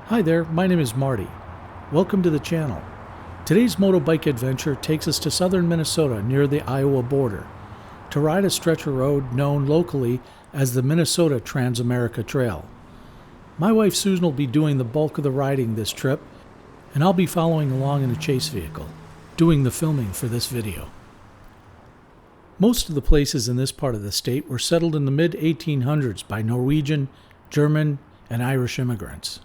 Hi there, my name is Marty. Welcome to the channel. Today's motorbike adventure takes us to southern Minnesota near the Iowa border to ride a stretch of road known locally as the Minnesota Trans-America Trail. My wife Susan will be doing the bulk of the riding this trip, and I'll be following along in a chase vehicle, doing the filming for this video. Most of the places in this part of the state were settled in the mid-1800s by Norwegian, German, and Irish immigrants.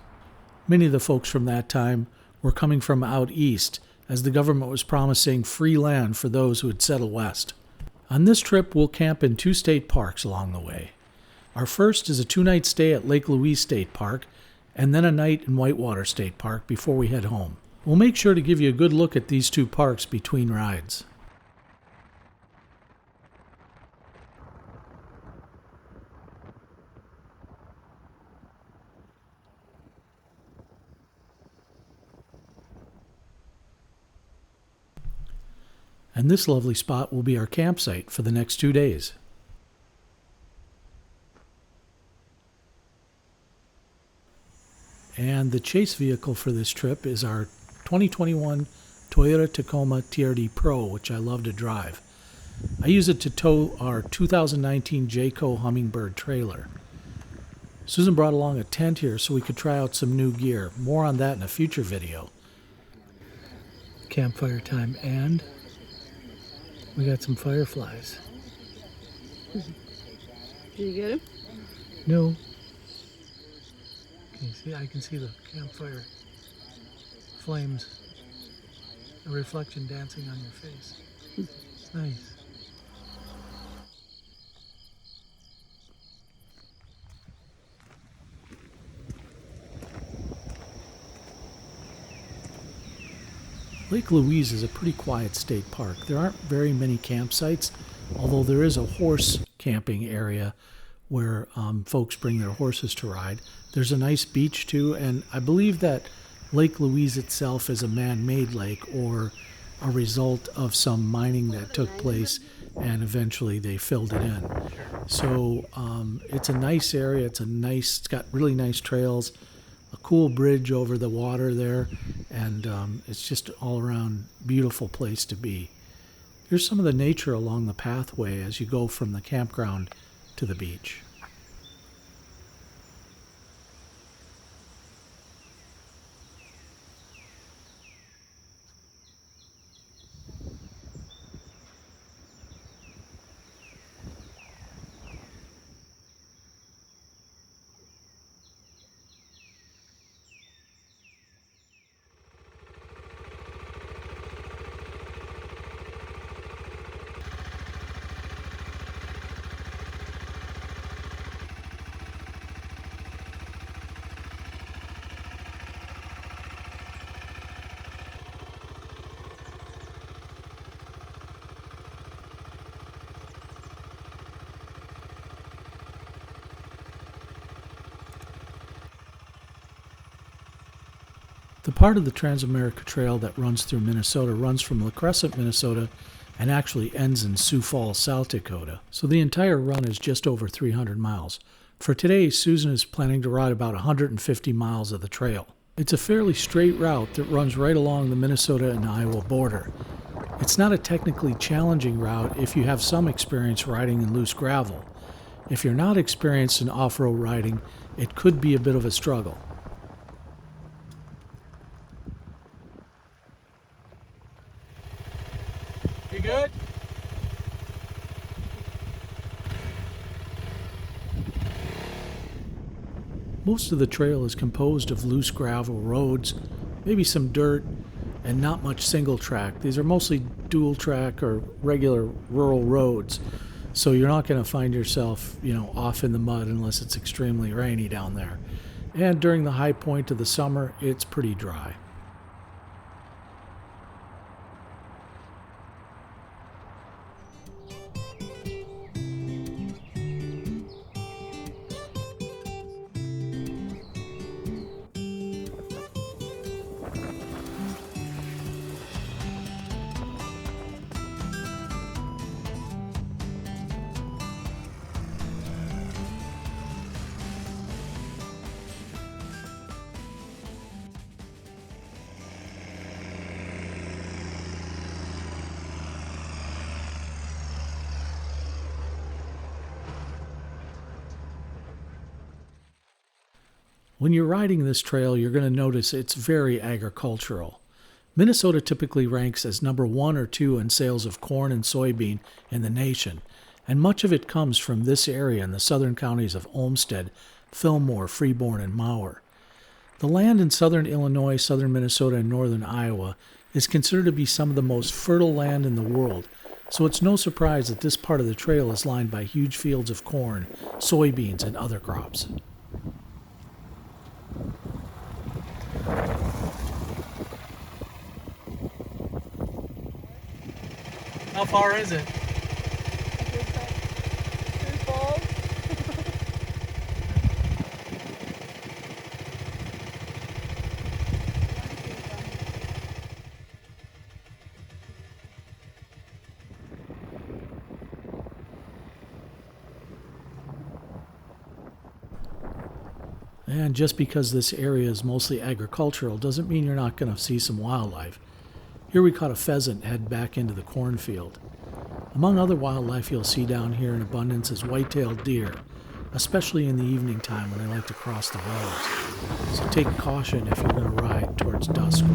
Many of the folks from that time were coming from out east, as the government was promising free land for those who would settle west. On this trip, we'll camp in 2 state parks along the way. Our first is a 2-night stay at Lake Louise State Park, and then a night in Whitewater State Park before we head home. We'll make sure to give you a good look at these 2 parks between rides. And this lovely spot will be our campsite for the next 2 days. And the chase vehicle for this trip is our 2021 Toyota Tacoma TRD Pro, which I love to drive. I use it to tow our 2019 Jayco Hummingbird trailer. Susan brought along a tent here so we could try out some new gear. More on that in a future video. Campfire time, and we got some fireflies. Did you get him? No. Can you see? I can see the campfire flames, a reflection dancing on your face. Nice. Lake Louise is a pretty quiet state park. There aren't very many campsites, although there is a horse camping area where folks bring their horses to ride. There's a nice beach too, and I believe that Lake Louise itself is a man-made lake or a result of some mining that took place, and eventually they filled it in. So it's a nice area. It's got really nice trails, a cool bridge over the water there, and it's just all around beautiful place to be. Here's some of the nature along the pathway as you go from the campground to the beach. The part of the Trans-America Trail that runs through Minnesota runs from La Crescent, Minnesota, and actually ends in Sioux Falls, South Dakota. So the entire run is just over 300 miles. For today, Susan is planning to ride about 150 miles of the trail. It's a fairly straight route that runs right along the Minnesota and Iowa border. It's not a technically challenging route if you have some experience riding in loose gravel. If you're not experienced in off-road riding, it could be a bit of a struggle. You good? Most of the trail is composed of loose gravel roads, maybe some dirt, and not much single track. These are mostly dual track or regular rural roads, so you're not going to find yourself, off in the mud unless it's extremely rainy down there. And during the high point of the summer, it's pretty dry. When you're riding this trail, you're going to notice it's very agricultural. Minnesota typically ranks as number 1 or 2 in sales of corn and soybean in the nation, and much of it comes from this area in the southern counties of Olmsted, Fillmore, Freeborn, and Mower. The land in southern Illinois, southern Minnesota, and northern Iowa is considered to be some of the most fertile land in the world, so it's no surprise that this part of the trail is lined by huge fields of corn, soybeans, and other crops. How far is it? And just because this area is mostly agricultural doesn't mean you're not going to see some wildlife. Here we caught a pheasant head back into the cornfield. Among other wildlife you'll see down here in abundance is white-tailed deer, especially in the evening time when they like to cross the roads. So take caution if you're going to ride towards dusk or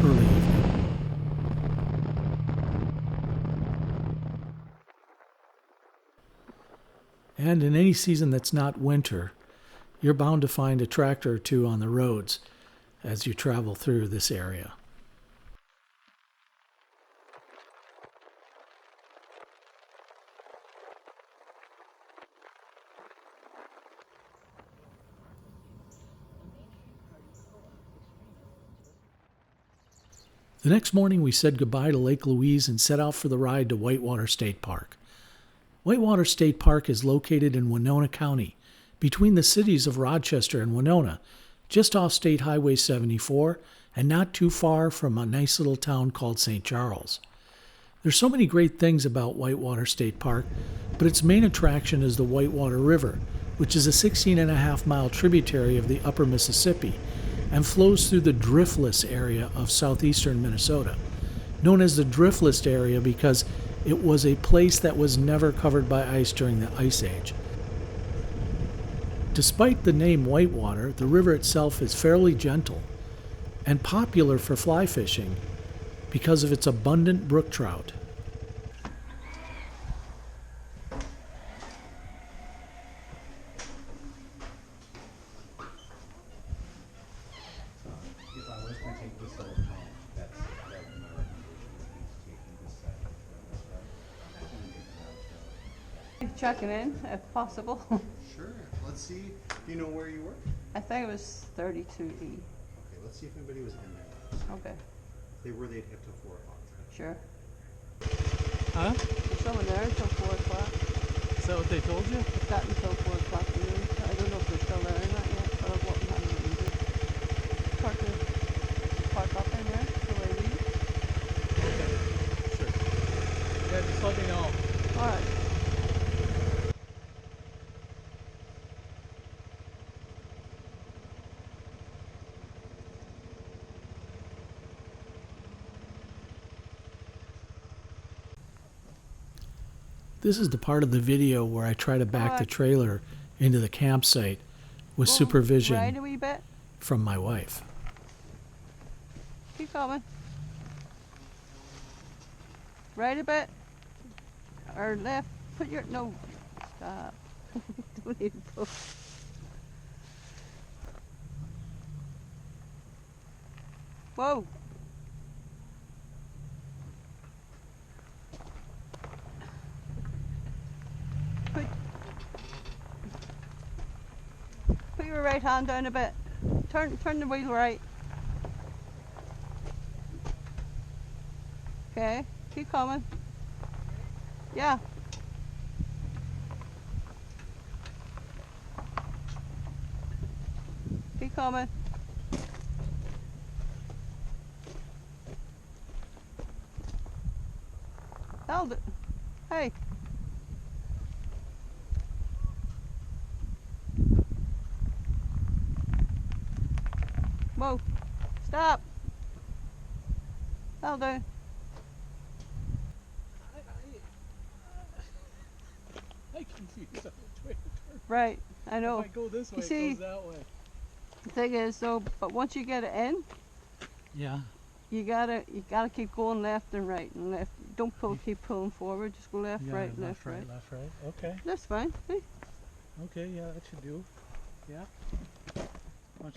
early evening. And in any season that's not winter, you're bound to find a tractor or two on the roads as you travel through this area. The next morning we said goodbye to Lake Louise and set out for the ride to Whitewater State Park. Whitewater State Park is located in Winona County, between the cities of Rochester and Winona, just off State Highway 74 and not too far from a nice little town called St. Charles. There's so many great things about Whitewater State Park, but its main attraction is the Whitewater River, which is a 16.5-mile tributary of the upper Mississippi and flows through the driftless area of southeastern Minnesota, known as the driftless area because it was a place that was never covered by ice during the Ice Age. Despite the name Whitewater, the river itself is fairly gentle and popular for fly fishing because of its abundant brook trout. Checking in, if possible. Sure. Let's see. Do you know where you were? I think it was 32E. Okay, let's see if anybody was in there. Okay, If they were, they'd have till 4 o'clock. sure. Huh? There's someone there until 4 o'clock. Is that what they told you? It's got until 4 o'clock noon. I don't know if they're still there or not yet, but I'll go up and have a look. Park up in there till they leave. Okay. Sure. Yeah, just let me know. Alright. This is the part of the video where I try to back the trailer into the campsite with Go supervision Right a wee bit. from my wife. Keep coming. Right a bit. Or left. Put your, no. Stop. Don't even go. Whoa. Put your right hand down a bit. Turn the wheel right. Okay, keep coming. Yeah. Keep coming. Held it. Hey. Whoa. Stop. That'll do. I confused that trailer. Right, I know. If I go this way, You see- it goes that way. The thing is though, but once you get it in, Yeah. you gotta keep going left and right and left. Don't keep pulling forward. Just go left, right, left, right. Left, right. Okay. That's fine. See? Okay, yeah, that should do. Yeah. Much.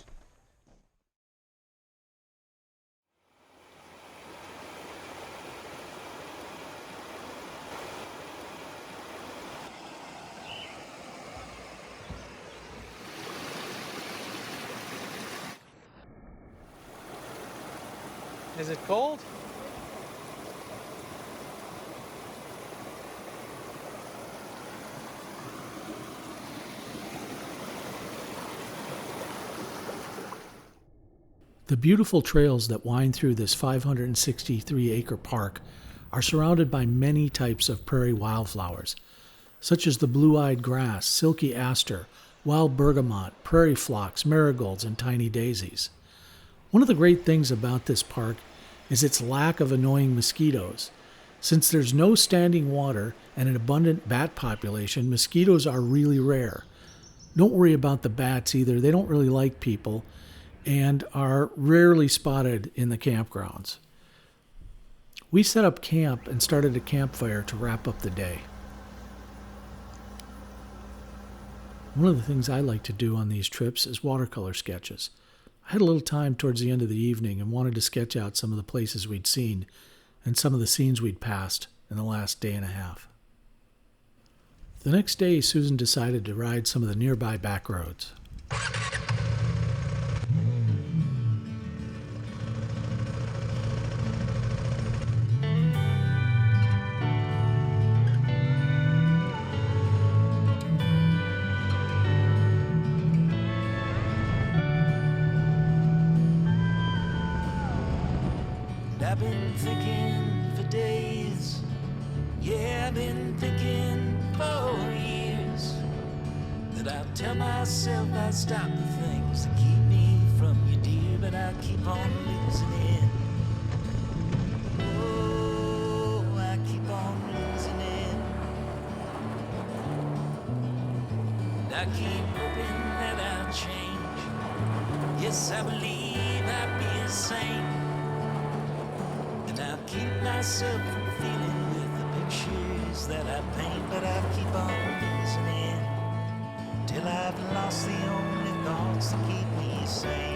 Is it cold? The beautiful trails that wind through this 563-acre park are surrounded by many types of prairie wildflowers, such as the blue-eyed grass, silky aster, wild bergamot, prairie phlox, marigolds, and tiny daisies. One of the great things about this park is its lack of annoying mosquitoes. Since there's no standing water and an abundant bat population, mosquitoes are really rare. Don't worry about the bats either. They don't really like people and are rarely spotted in the campgrounds. We set up camp and started a campfire to wrap up the day. One of the things I like to do on these trips is watercolor sketches. I had a little time towards the end of the evening and wanted to sketch out some of the places we'd seen and some of the scenes we'd passed in the last day and a half. The next day, Susan decided to ride some of the nearby back roads. I've been thinking for days, yeah, I've been thinking for years, that I'll tell myself I'll stop the things that keep me from you, dear, but I keep on losing it. Oh, I keep on losing it. And I keep hoping that I'll change. Yes, I believe I'll be a saint. And I'll keep myself from feeling with the pictures that I paint, but I keep on losing it till I've lost the only thoughts that keep me sane.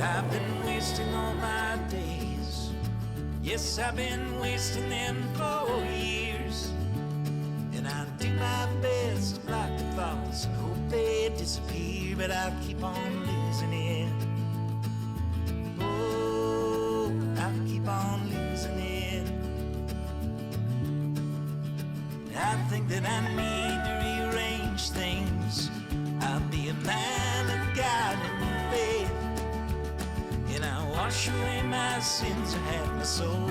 I've been wasting all my days. Yes, I've been wasting them for years. And I do my best to block the thoughts and hope they disappear, but I keep on losing it. Oh, I keep on losing it. I think that I need to rearrange things. I'll be a man of God and faith. And I wash away my sins and have my soul